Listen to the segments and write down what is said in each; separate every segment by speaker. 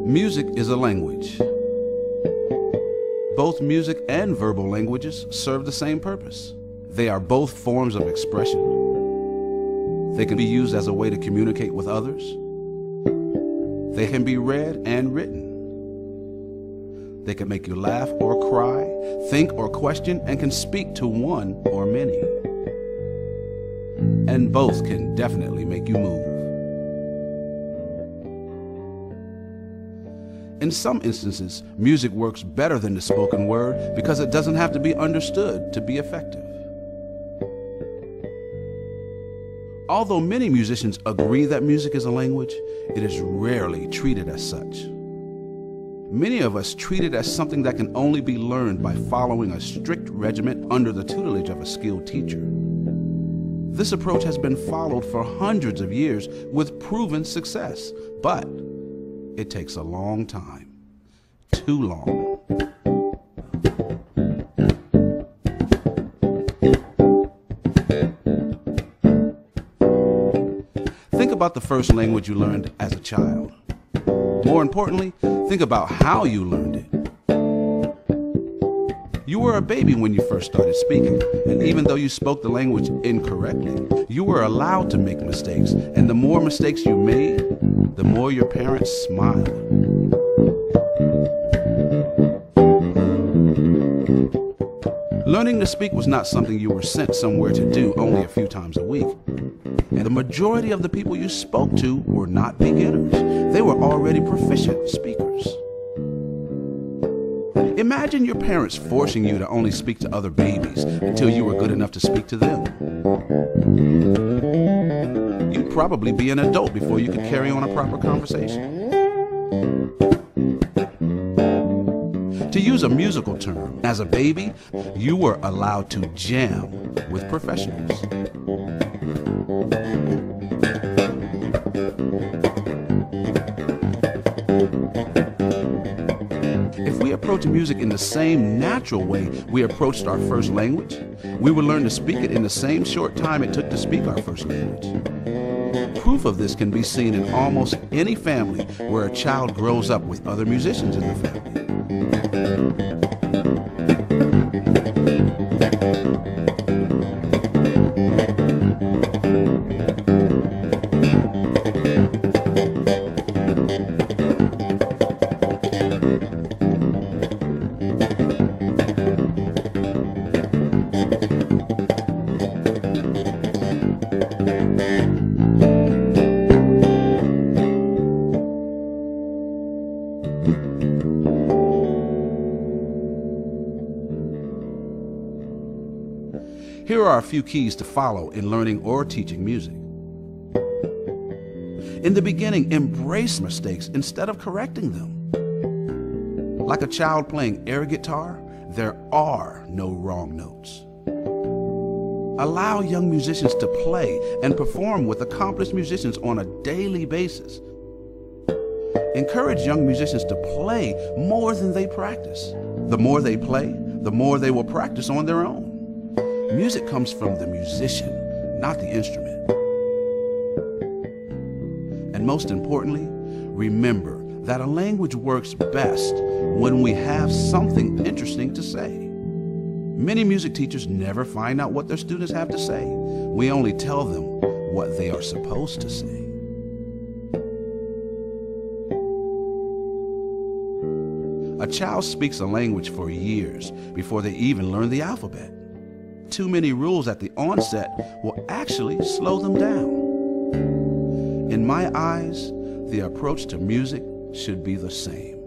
Speaker 1: Music is a language. Both music and verbal languages serve the same purpose. They are both forms of expression. They can be used as a way to communicate with others. They can be read and written. They can make you laugh or cry, think or question, and can speak to one or many. And both can definitely make you move. In some instances, music works better than the spoken word because it doesn't have to be understood to be effective. Although many musicians agree that music is a language, it is rarely treated as such. Many of us treat it as something that can only be learned by following a strict regimen under the tutelage of a skilled teacher. This approach has been followed for hundreds of years with proven success, but it takes a long time. Too long. Think about the first language you learned as a child. More importantly, think about how you learned it. You were a baby when you first started speaking, and even though you spoke the language incorrectly, you were allowed to make mistakes, and the more mistakes you made, the more your parents smiled. Learning to speak was not something you were sent somewhere to do only a few times a week. And the majority of the people you spoke to were not beginners. They were already proficient speakers. Imagine your parents forcing you to only speak to other babies until you were good enough to speak to them. You'd probably be an adult before you could carry on a proper conversation. To use a musical term, as a baby, you were allowed to jam with professionals. If we approach music in the same natural way we approached our first language, we would learn to speak it in the same short time it took to speak our first language. Proof of this can be seen in almost any family where a child grows up with other musicians in the family. Here are a few keys to follow in learning or teaching music. In the beginning, embrace mistakes instead of correcting them. Like a child playing air guitar, there are no wrong notes. Allow young musicians to play and perform with accomplished musicians on a daily basis. Encourage young musicians to play more than they practice. The more they play, the more they will practice on their own. Music comes from the musician, not the instrument. And most importantly, remember that a language works best when we have something interesting to say. Many music teachers never find out what their students have to say. We only tell them what they are supposed to say. A child speaks a language for years before they even learn the alphabet. Too many rules at the onset will actually slow them down. In my eyes, the approach to music should be the same.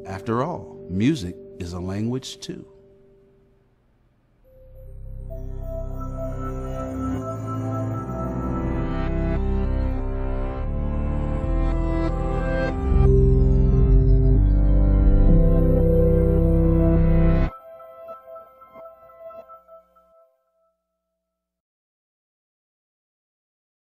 Speaker 1: After all, music is a language too.